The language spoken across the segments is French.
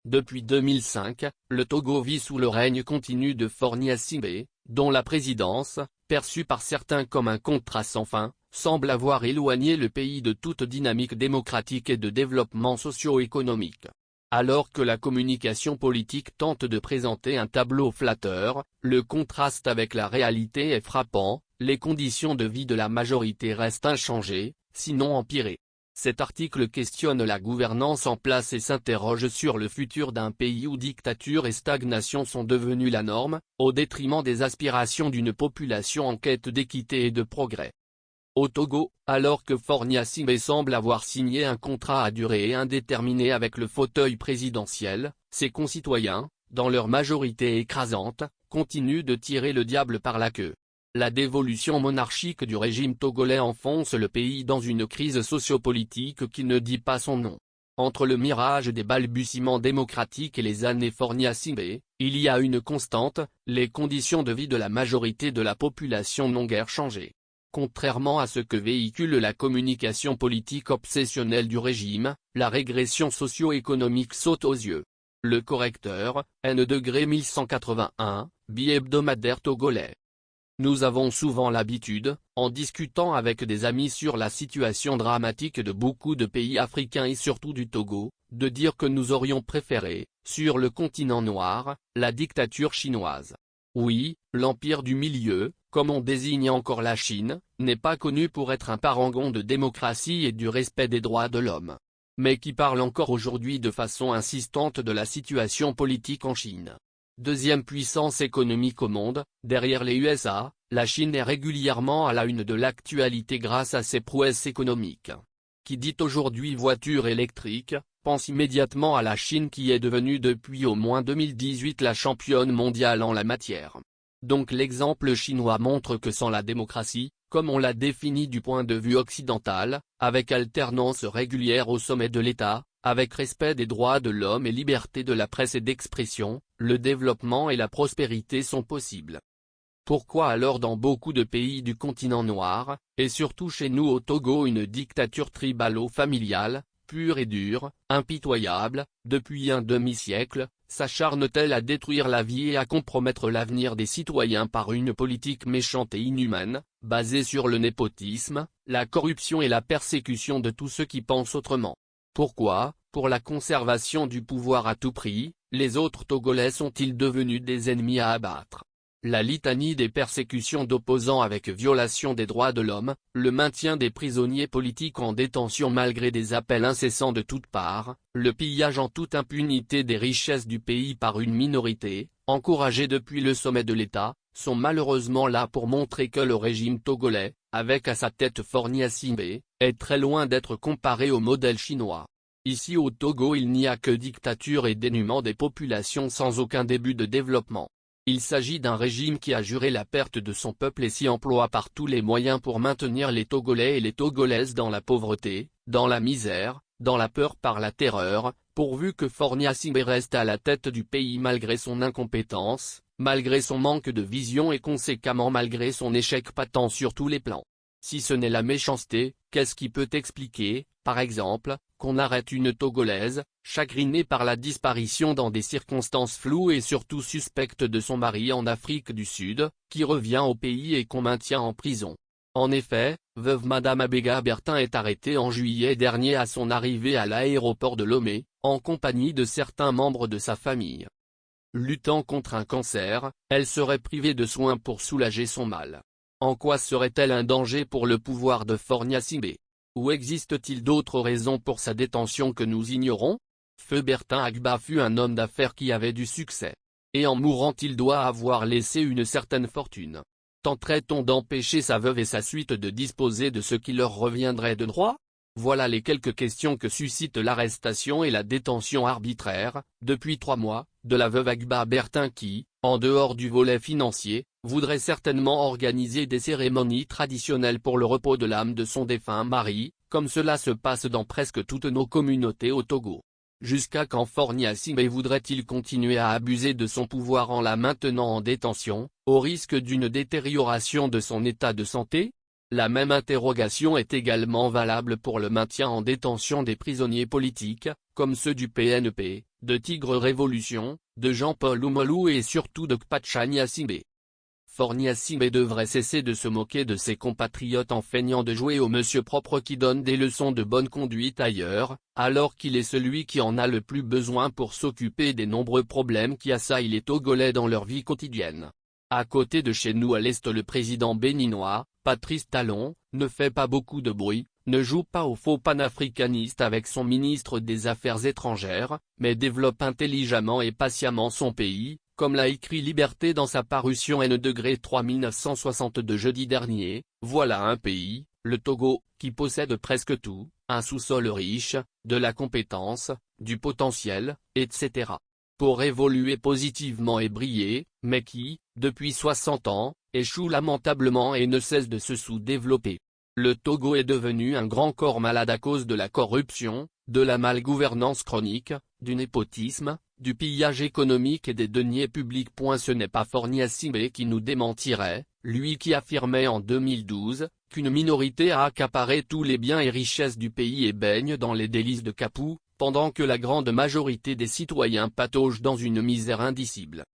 Depuis 2005, le Togo vit sous le règne continu de Faure Gnassingbé, dont la présidence, perçue par certains comme un contrat sans fin, semble avoir éloigné le pays de toute dynamique démocratique et de développement socio-économique. Alors que la communication politique tente de présenter un tableau flatteur, le contraste avec la réalité est frappant, les conditions de vie de la majorité restent inchangées, sinon empirées. Cet article questionne la gouvernance en place et s'interroge sur le futur d'un pays où dictature et stagnation sont devenues la norme, au détriment des aspirations d'une population en quête d'équité et de progrès. Au Togo, alors que Faure Gnassingbé semble avoir signé un contrat à durée indéterminée avec le fauteuil présidentiel, ses concitoyens, dans leur majorité écrasante, continuent de tirer le diable par la queue. La dévolution monarchique du régime togolais enfonce le pays dans une crise sociopolitique qui ne dit pas son nom. Entre le mirage des balbutiements démocratiques et les années Faure Gnassingbé, il y a une constante, les conditions de vie de la majorité de la population n'ont guère changé. Contrairement à ce que véhicule la communication politique obsessionnelle du régime, la régression socio-économique saute aux yeux. Le correcteur, N°1181, bi-hebdomadaire togolais. Nous avons souvent l'habitude, en discutant avec des amis sur la situation dramatique de beaucoup de pays africains et surtout du Togo, de dire que nous aurions préféré, sur le continent noir, la dictature chinoise. Oui, l'empire du milieu, comme on désigne encore la Chine, n'est pas connu pour être un parangon de démocratie et du respect des droits de l'homme. Mais qui parle encore aujourd'hui de façon insistante de la situation politique en Chine. Deuxième puissance économique au monde, derrière les USA, la Chine est régulièrement à la une de l'actualité grâce à ses prouesses économiques. Qui dit aujourd'hui voiture électrique, pense immédiatement à la Chine qui est devenue depuis au moins 2018 la championne mondiale en la matière. Donc l'exemple chinois montre que sans la démocratie, comme on l'a défini du point de vue occidental, avec alternance régulière au sommet de l'État, avec respect des droits de l'homme et liberté de la presse et d'expression, le développement et la prospérité sont possibles. Pourquoi alors dans beaucoup de pays du continent noir, et surtout chez nous au Togo une dictature tribalo-familiale, pure et dure, impitoyable, depuis un demi-siècle, s'acharne-t-elle à détruire la vie et à compromettre l'avenir des citoyens par une politique méchante et inhumaine, basée sur le népotisme, la corruption et la persécution de tous ceux qui pensent autrement? Pourquoi, pour la conservation du pouvoir à tout prix, les autres Togolais sont-ils devenus des ennemis à abattre? La litanie des persécutions d'opposants avec violation des droits de l'homme, le maintien des prisonniers politiques en détention malgré des appels incessants de toutes parts, le pillage en toute impunité des richesses du pays par une minorité, encouragée depuis le sommet de l'État, sont malheureusement là pour montrer que le régime togolais, avec à sa tête Faure Gnassingbé, est très loin d'être comparé au modèle chinois. Ici au Togo il n'y a que dictature et dénuement des populations sans aucun début de développement. Il s'agit d'un régime qui a juré la perte de son peuple et s'y emploie par tous les moyens pour maintenir les Togolais et les Togolaises dans la pauvreté, dans la misère, dans la peur par la terreur, pourvu que Faure Gnassingbé reste à la tête du pays malgré son incompétence, malgré son manque de vision et conséquemment malgré son échec patent sur tous les plans. Si ce n'est la méchanceté, qu'est-ce qui peut expliquer, par exemple, qu'on arrête une Togolaise, chagrinée par la disparition dans des circonstances floues et surtout suspecte de son mari en Afrique du Sud, qui revient au pays et qu'on maintient en prison? En effet, veuve Madame Abega Bertin est arrêtée en juillet dernier à son arrivée à l'aéroport de Lomé, en compagnie de certains membres de sa famille. Luttant contre un cancer, elle serait privée de soins pour soulager son mal. En quoi serait-elle un danger pour le pouvoir de Faure Gnassingbé? Ou existe-t-il d'autres raisons pour sa détention que nous ignorons? Feu Bertin Agba fut un homme d'affaires qui avait du succès. Et en mourant il doit avoir laissé une certaine fortune. Tenterait-on d'empêcher sa veuve et sa suite de disposer de ce qui leur reviendrait de droit? Voilà les quelques questions que suscite l'arrestation et la détention arbitraire, depuis 3 mois, de la veuve Agba Bertin qui, en dehors du volet financier, voudrait certainement organiser des cérémonies traditionnelles pour le repos de l'âme de son défunt mari, comme cela se passe dans presque toutes nos communautés au Togo. Jusqu'à quand Faure Gnassingbé voudrait-il continuer à abuser de son pouvoir en la maintenant en détention, au risque d'une détérioration de son état de santé? La même interrogation est également valable pour le maintien en détention des prisonniers politiques, comme ceux du PNP, de Tigre Révolution, de Jean-Paul Oumolou et surtout de Kpatcha Gnassingbé. Faure Gnassingbé devrait cesser de se moquer de ses compatriotes en feignant de jouer au monsieur propre qui donne des leçons de bonne conduite ailleurs, alors qu'il est celui qui en a le plus besoin pour s'occuper des nombreux problèmes qui assaillent les Togolais dans leur vie quotidienne. À côté de chez nous à l'Est, le président béninois, Patrice Talon, ne fait pas beaucoup de bruit, ne joue pas au faux panafricaniste avec son ministre des Affaires étrangères, mais développe intelligemment et patiemment son pays, comme l'a écrit Liberté dans sa parution N-3 1962 jeudi dernier. Voilà un pays, le Togo, qui possède presque tout, un sous-sol riche, de la compétence, du potentiel, etc. pour évoluer positivement et briller, mais qui, depuis 60 ans, échoue lamentablement et ne cesse de se sous-développer. Le Togo est devenu un grand corps malade à cause de la corruption, de la malgouvernance chronique, du népotisme, du pillage économique et des deniers publics. Ce n'est pas Faure Gnassingbé qui nous démentirait, lui qui affirmait en 2012, qu'une minorité a accaparé tous les biens et richesses du pays et baigne dans les délices de Kapou, pendant que la grande majorité des citoyens patauge dans une misère indicible.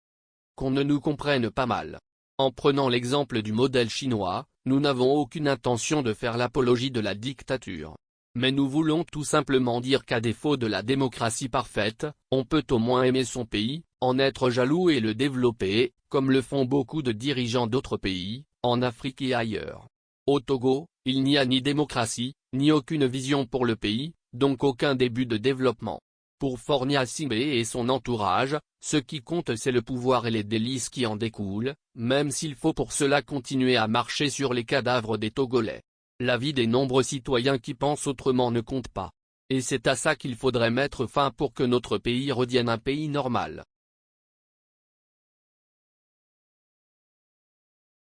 Qu'on ne nous comprenne pas mal. En prenant l'exemple du modèle chinois, nous n'avons aucune intention de faire l'apologie de la dictature. Mais nous voulons tout simplement dire qu'à défaut de la démocratie parfaite, on peut au moins aimer son pays, en être jaloux et le développer, comme le font beaucoup de dirigeants d'autres pays, en Afrique et ailleurs. Au Togo, il n'y a ni démocratie, ni aucune vision pour le pays, donc aucun début de développement. Pour Faure Gnassingbé et son entourage, ce qui compte c'est le pouvoir et les délices qui en découlent, même s'il faut pour cela continuer à marcher sur les cadavres des Togolais. La vie des nombreux citoyens qui pensent autrement ne compte pas. Et c'est à ça qu'il faudrait mettre fin pour que notre pays redevienne un pays normal.